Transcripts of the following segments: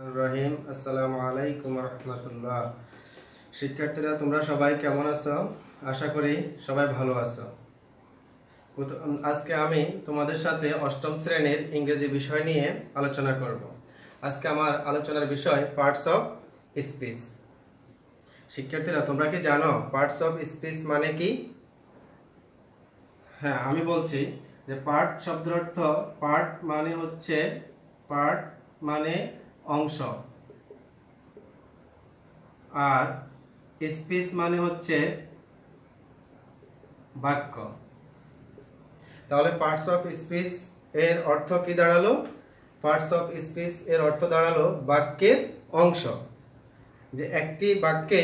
রহিম আসসালামু আলাইকুম রহমতুল্লাহ। শিক্ষার্থীরা তোমরা সবাই কেমন আছো? আশা করি সবাই ভালো আছো। আজকে আমি তোমাদের সাথে অষ্টম শ্রেণীর ইংরেজি বিষয় নিয়ে আলোচনা করব। আজকে আমার আলোচনার বিষয় পার্টস অফ স্পিচ। শিক্ষার্থীরা তোমরা কি জানো পার্টস অফ স্পিচ মানে কি? হ্যাঁ, আমি বলছি যে পার্ট শব্দের অর্থ পার্ট মানে অংশ, আর স্পিচ মানে হচ্ছে বাক্য। তাহলে পার্টস অফ স্পিচ এর অর্থ কি দাঁড়ালো? পার্টস অফ স্পিচ এর অর্থ দাঁড়ালো বাক্যের অংশ। যে একটি বাক্যে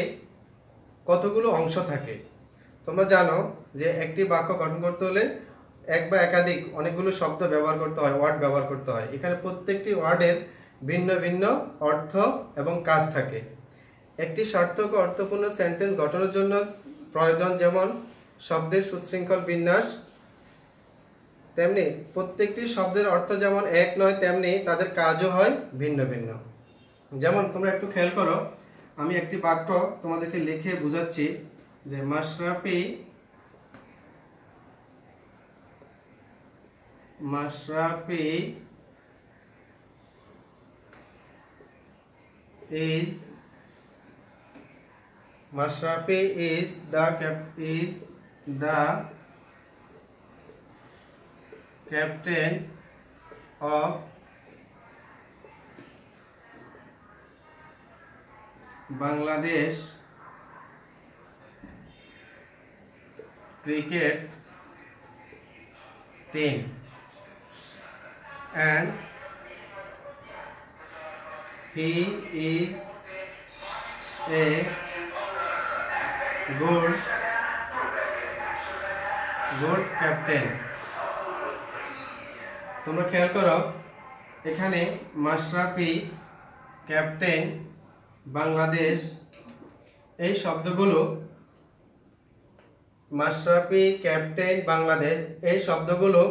কতগুলো অংশ থাকে। তোমরা জানো যে একটি বাক্য গঠন করতে হলে এক বা একাধিক অনেকগুলো শব্দ ব্যবহার করতে হয়, ওয়ার্ড ব্যবহার করতে হয়। এখানে প্রত্যেকটি ওয়ার্ডের ভিন্ন ভিন্ন অর্থ এবং কাজ থাকে। একটি সার্থক ও অর্থপূর্ণ সেন্টেন্স গঠনের জন্য প্রয়োজন যেমন শব্দের সুশৃঙ্খল বিন্যাস, তেমনি প্রত্যেকটি শব্দের অর্থ যেমন এক নয়, তেমনি তাদের কাজও হয় ভিন্ন ভিন্ন। যেমন তোমরা একটু খেয়াল করো, আমি একটি বাক্য তোমাদেরকে লিখে বুঝাচ্ছি যে Mashrafe is the captain of Bangladesh cricket team, and he is a good captain. তোমরা খেয়াল করো, এখানে মাশরাফি, ক্যাপ্টেন, বাংলাদেশ, এই শব্দগুলো মাশরাফি, ক্যাপ্টেন, বাংলাদেশ এই শব্দগুলো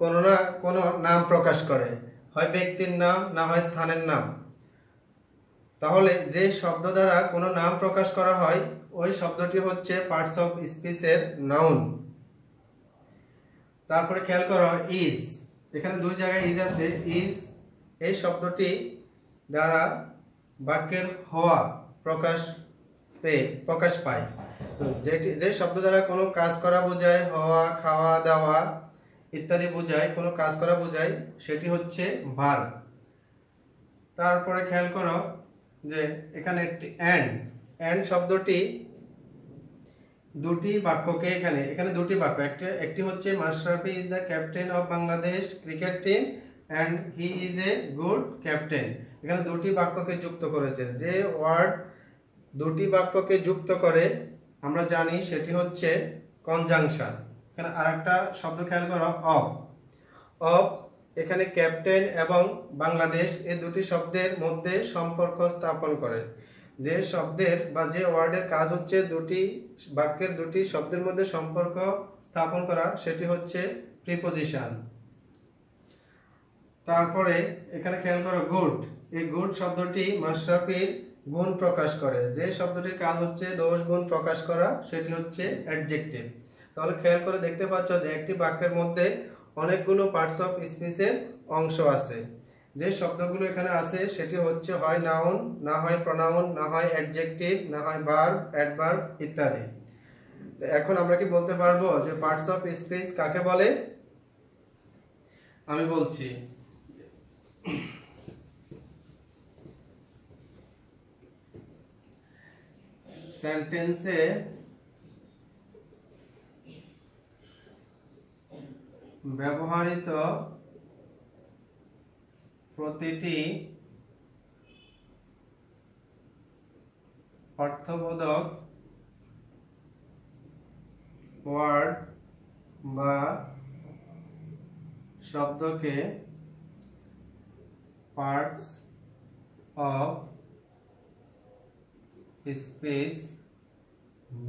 কোনো না কোনো নাম প্রকাশ করে, হয় ব্যক্তির নাম, না হয় স্থানের নাম। তাহলে যে শব্দ দ্বারা কোনো নাম প্রকাশ করা হয় ওই শব্দটি হচ্ছে পার্টস অফ স্পিচের নাউন। তারপরে খেয়াল করো ইজ, এখানে দুই জায়গায় ইজ আছে। ইজ এই শব্দটি দ্বারা বাক্যের হওয়া প্রকাশ পায়। তো যে শব্দ দ্বারা কোনো কাজ করা বোঝায়, হওয়া, খাওয়া, দাওয়া ইত্যাদি বোঝায়, কোনো কাজ করা বোঝায়, সেটি হচ্ছে ভার্ব। তারপরে খেয়াল করো যে এখানে একটি এন্ড শব্দটি দুটি বাক্যকে এখানে দুটি বাক্য, একটি হচ্ছে Mashrafe is the captain of Bangladesh cricket team and he is a good captain. এখানে দুটি বাক্যকে যুক্ত করেছে। যে ওয়ার্ড দুটি বাক্যকে যুক্ত করে আমরা জানি সেটি হচ্ছে কনজাংশন। এখানে আরেকটা শব্দ খেয়াল করো অফ এখানে ক্যাপ্টেন এবং বাংলাদেশ এই দুটি শব্দের মধ্যে সম্পর্ক স্থাপন করে। যে শব্দের বা যে ওয়ার্ডের কাজ হচ্ছে দুটি বাক্যের দুটি শব্দের মধ্যে সম্পর্ক স্থাপন করা, সেটি হচ্ছে প্রিপোজিশন। তারপরে এখানে খেয়াল করো গুড, এই গুড শব্দটি মাশরাফির গুণ প্রকাশ করে। যে শব্দটির কাজ হচ্ছে দোষ গুণ প্রকাশ করা, সেটি হচ্ছে অ্যাডজেক্টিভ। তাহলে খেয়াল করে দেখতে পাচ্ছ যে একটি বাক্যের মধ্যে অনেকগুলো পার্টস অফ স্পিচের অংশ আছে। যে শব্দগুলো এখানে আছে সেটি হচ্ছে হয় নাউন, না হয় প্রনাউন, না হয় অ্যাডজেক্টিভ, না হয় ভার্ব, অ্যাডভার্ব ইত্যাদি। এখন আমরা কি বলতে পারবো যে পার্টস অফ স্পিচ কাকে বলে? আমি বলছি, সেন্টেন্সে ব্যবহৃত প্রতিটি অর্থবোধক ওয়ার্ড বা শব্দকে পার্টস অফ স্পিচ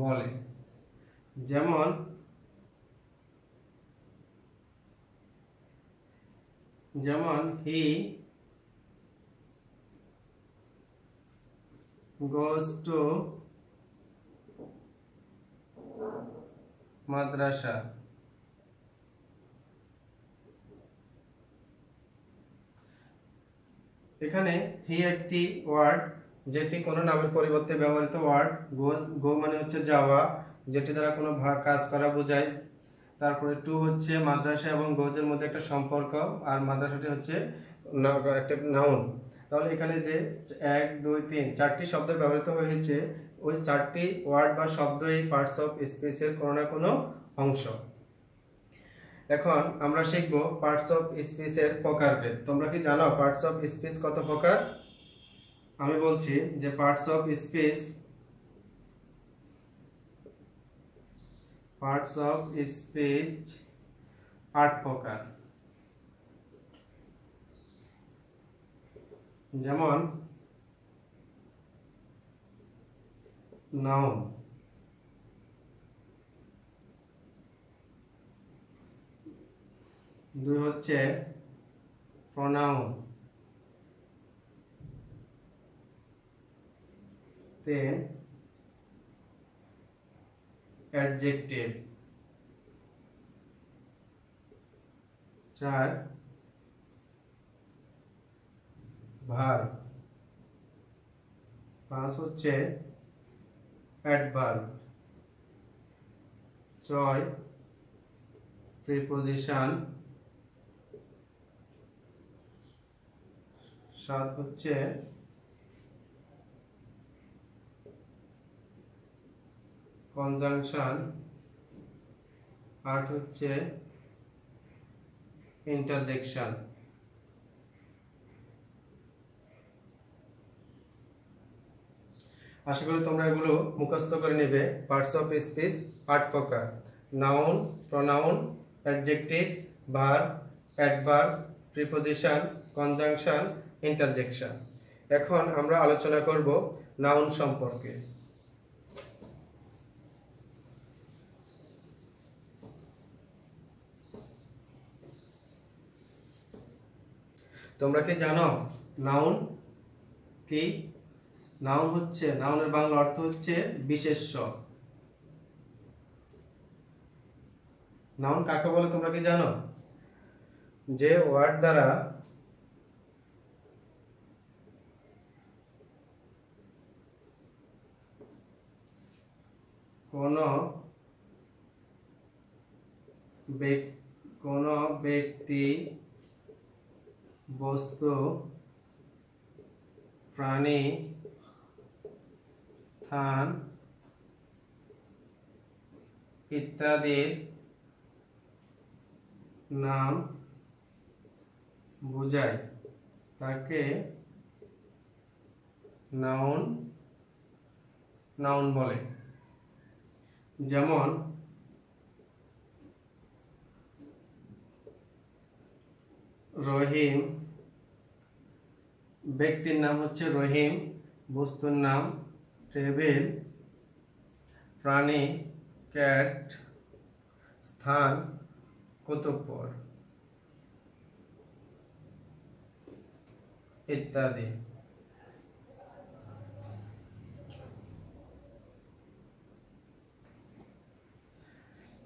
বলে। যেমন হি goes to মাদ্রাসা। এখানে হি একটি ওয়ার্ড যেটি কোনো নামের পরিবর্তে ব্যবহৃত ওয়ার্ড। গো মানে হচ্ছে যাওয়া, যেটি দ্বারা কোনো কাজ করা বোঝায়। তারপরে টু হচ্ছে মাদ্রাসা এবং গোজের মধ্যে একটা সম্পর্ক, আর মাদ্রাসাটি হচ্ছে একটা নাউন। তাহলে এখানে যে 1 2 3 চারটি শব্দ ব্যবহৃত হয়েছে, ওই চারটি ওয়ার্ড বা শব্দই পার্টস অফ স্পিচের কোনো না কোনো অংশ। এখন আমরা শিখব পার্টস অফ স্পিচের প্রকারভেদ। তোমরা কি জানো পার্টস অফ স্পিচ কত প্রকার? আমি বলছি যে পার্টস অফ স্পিচ 8 প্রকার। যেমন নাউন, দুই হচ্ছে প্রনাউন, তিন অ্যাডজেক্টিভ, 4 ভার্ব, 5 হচ্ছে অ্যাডভার্ব, 6 প্রিপোজিশন, 7 হচ্ছে কনজাংশন, 8 হচ্ছে ইন্টারজেকশন। আশা করি তোমরা এগুলো মুখস্থ করে নেবে। পার্টস অফ স্পিচ 8 প্রকার: noun, pronoun, adjective, verb, adverb, preposition, conjunction, interjection. এখন আমরা আলোচনা করব নাউন সম্পর্কে। তোমরা কি জানো নাউন কি? নাউন হচ্ছে, নাউনের বাংলা অর্থ হচ্ছে বিশেষ্য। নাউন কাকে বলে তোমরা কি জানো? যে ওয়ার্ড দ্বারা কোনো ব্যক্তি, বস্তু, প্রাণী, স্থান ইত্যাদির নাম বোঝায় তাকে নাউন বলে। যেমন রহিম, ব্যক্তির নাম হচ্ছে রহিম, বস্তুর নাম টেবিল, প্রাণী ক্যাট, স্থান কুতুবপুর ইত্যাদি।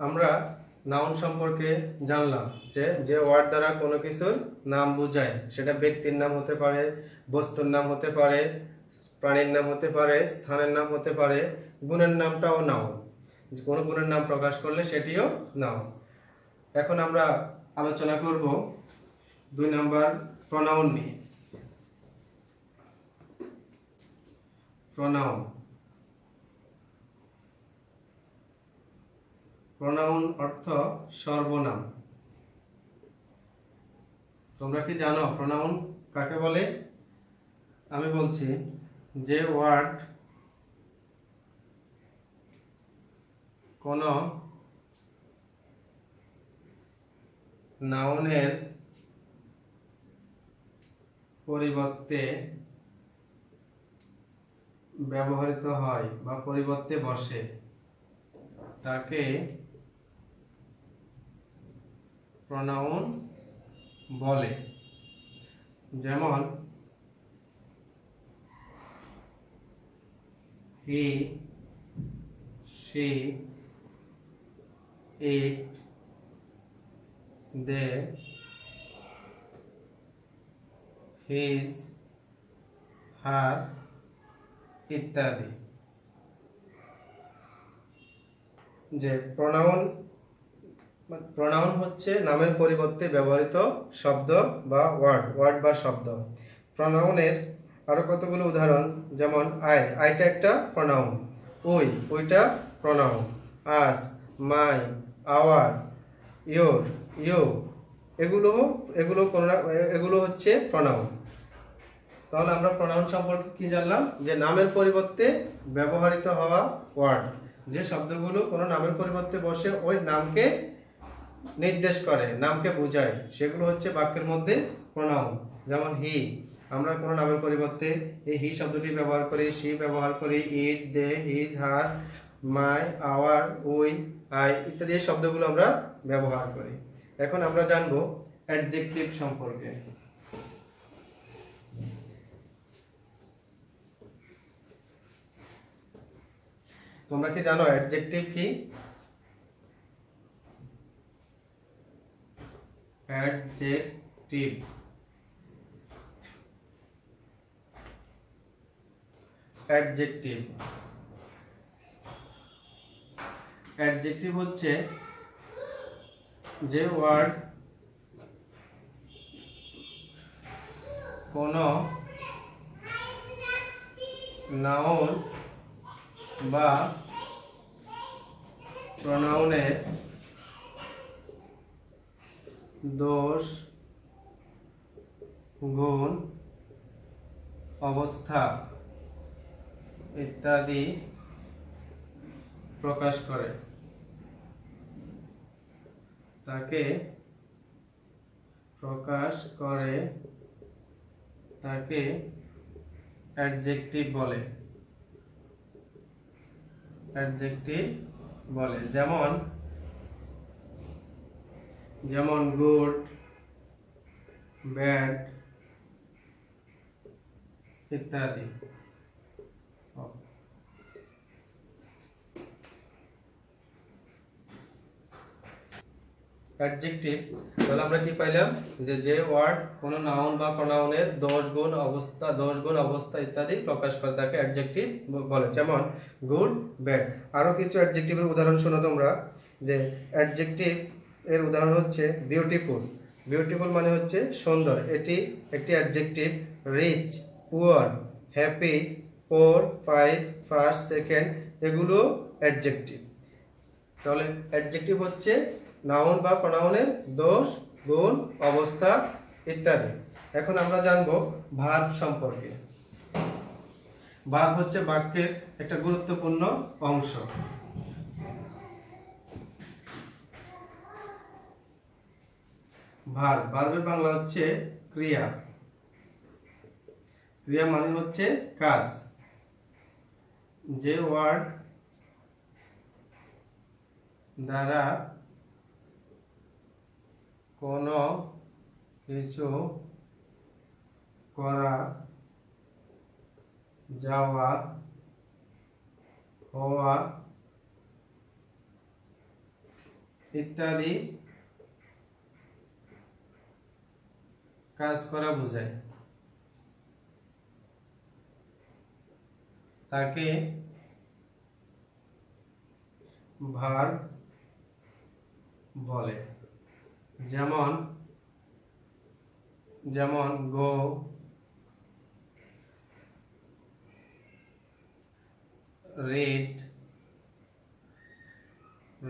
আমরা নাউন সম্পর্কে জানলাম যে ওয়ার্ড দ্বারা কোনো কিছুর নাম বোঝায়, সেটা ব্যক্তির নাম হতে পারে, বস্তুর নাম হতে পারে, প্রাণীর নাম হতে পারে, স্থানের নাম হতে পারে, গুণের নামটাও নাউন। কোনো গুণের নাম প্রকাশ করলে সেটিও নাউন। এখন আমরা আলোচনা করব 2 নাম্বার প্রনাউন নিয়ে। প্রনাউন, প্রনাউন অর্থ সর্বনাম। তোমরা কি জানো প্রনাউন কাকে বলে? আমি বলছি যে ওয়ার্ড কোন নাউনের পরিবর্তে ব্যবহৃত হয় বা পরিবর্তে বসে তাকে প্রনাউন বলে। যেমন হি, she, it, they, his, her ইত্যাদি। যে প্রোনাউন হচ্ছে নামের পরিবর্তে ব্যবহৃত শব্দ বা ওয়ার্ড বা শব্দ। প্রোনাউনের আরো কতগুলো উদাহরণ, যেমন আইটা একটা প্রোনাউন, ওইটা pronoun, us, my, our, your, you, এগুলো হচ্ছে প্রোনাউন। তাহলে আমরা প্রোনাউন সম্পর্কে কি জানলাম? যে নামের পরিবর্তে ব্যবহৃত হওয়া ওয়ার্ড, যে শব্দগুলো কোনো নামের পরিবর্তে বসে ওই নামকে নির্দেশ করে, নামকে বোঝায়, সেগুলো হচ্ছে বাক্যের মধ্যে প্রোনাউন। যেমন হি, আমরা কোনো নামের পরিবর্তে এই হি শব্দটি ব্যবহার করি, শি ব্যবহার করি, it, they, his, her, my, our, we, I ইত্যাদি এই শব্দগুলো আমরা ব্যবহার করি। এখন আমরা জানবো অ্যাডজেক্টিভ সম্পর্কে। তোমরা কি জানো অ্যাডজেক্টিভ কি? অ্যাডজেক্টিভ অ্যাডজেক্টিভ অ্যাডজেক্টিভ হচ্ছে যে ওয়ার্ড কোনো নাউন বা প্রোনাউনের দোষ, গুণ, অবস্থা ইত্যাদি প্রকাশ করে তাকে অ্যাডজেক্টিভ বলে। যেমন গুড, ব্যাড ইত্যাদি। অ্যাডজেক্টিভ তাহলে আমরা কি পাইলাম? যে ওয়ার্ড কোনো নাউন বা প্রোনাউনের দোষ, গুণ, অবস্থা ইত্যাদি প্রকাশ করে তাকে অ্যাডজেক্টিভ বলে। যেমন গুড, ব্যাড। আরো কিছু অ্যাডজেক্টিভের উদাহরণ শোনো তোমরা। যে অ্যাডজেক্টিভ এর উদাহরণ হচ্ছে বিউটিফুল মানে হচ্ছে সুন্দর, এটি একটি অ্যাডজেক্টিভ। রিচ, পুয়ার, হ্যাপি, পোর, ফাইভ, ফার্স্ট, সেকেন্ড এগুলো অ্যাডজেক্টিভ। তাহলে অ্যাডজেক্টিভ হচ্ছে নাউন বা প্রোনাউনের দোষ, গুণ, অবস্থা ইত্যাদি। এখন আমরা জানবো ভার্ব সম্পর্কে। ভার্ব হচ্ছে বাক্যের একটা গুরুত্বপূর্ণ অংশ। ভার্বের বাংলা হচ্ছে ক্রিয়া। ক্রিয়া মানে হচ্ছে কাজ। যে ওয়ার্ড দ্বারা কোনো কিছু করা, যাওয়া, হওয়া ইত্যাদি কাজ করা বোঝায় তাকে ভার্ব বলে। যেমন গো, রিড,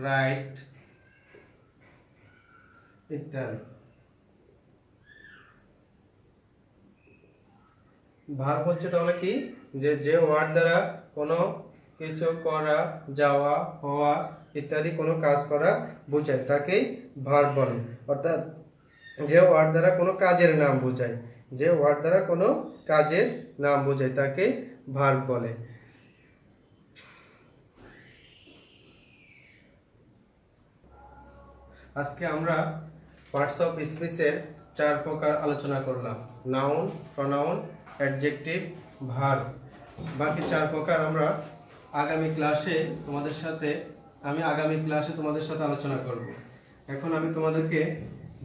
রাইট ইত্যাদি। ভার্ব হচ্ছে তাহলে কি? যে ওয়ার্ড দ্বারা কোনো কিছু করা, যাওয়া, হওয়া ইত্যাদি কোনো কাজ করা বোঝায় তাকেই ভার্ব বলে। অর্থাৎ যে ওয়ার্ড দ্বারা কোনো কাজের নাম বোঝায় তাকে ভার্ব বলে। আজকে আমরা পার্টস অফ স্পিচের 4 প্রকার আলোচনা করলাম: নাউন, প্রোনাউন, অ্যাডজেক্টিভ, ভার্ব। বাকি 4 প্রকার আমরা আগামী ক্লাসে আগামী ক্লাসে তোমাদের সাথে আলোচনা করব। এখন আমি তোমাদেরকে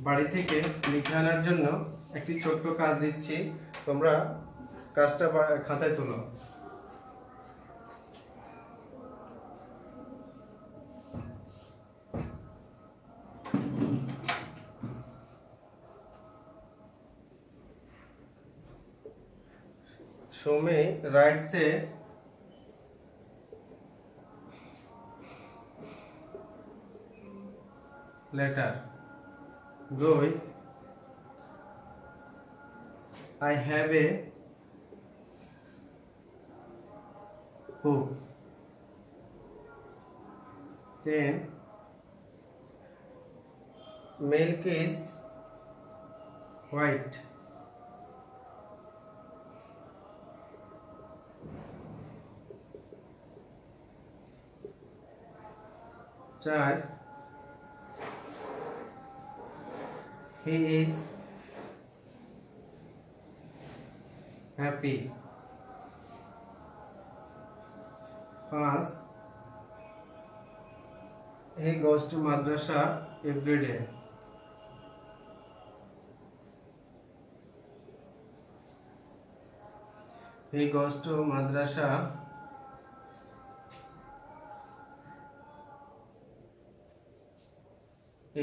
বাড়ি থেকে লিখে আনার জন্য একটি ছোট্ট কাজ দিচ্ছি, তোমরা কাজটা খাতায় তোলো। Soumi writes a letter. Roy, I have a book. Then milk is white. Child, he is happy. 5, he goes to madrasa every day. He goes to madrasa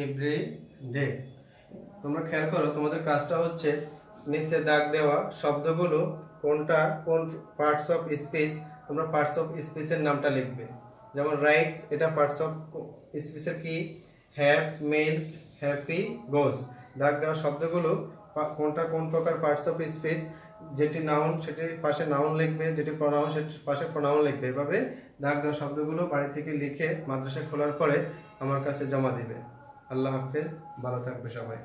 every day. তোমরা খেয়াল করো, তোমাদের কাজটা হচ্ছে নিচে দাগ দেওয়া শব্দগুলো কোনটা কোন পার্টস অফ স্পিচ, তোমরা পার্টস অফ স্পিচের নামটা লিখবে। যেমন রাইটস, এটা পার্টস অফ স্পিচের কি? হ্যাভ, মিল্ক, হ্যাপি, গোজ। দাগ দেওয়া শব্দগুলো কোনটা কোন প্রকার পার্টস অফ স্পিচ, যেটি নাউন সেটির পাশে নাউন লিখবে, যেটি প্রনাউন সেটির পাশে প্রনাউন লিখবে। এভাবে দাগ দেওয়া শব্দগুলো বাড়ি থেকে লিখে মাদ্রাসা খোলার পরে আমার কাছে জমা দিবে। আল্লাহ হাফেজ, ভালো থাকবে সবাই।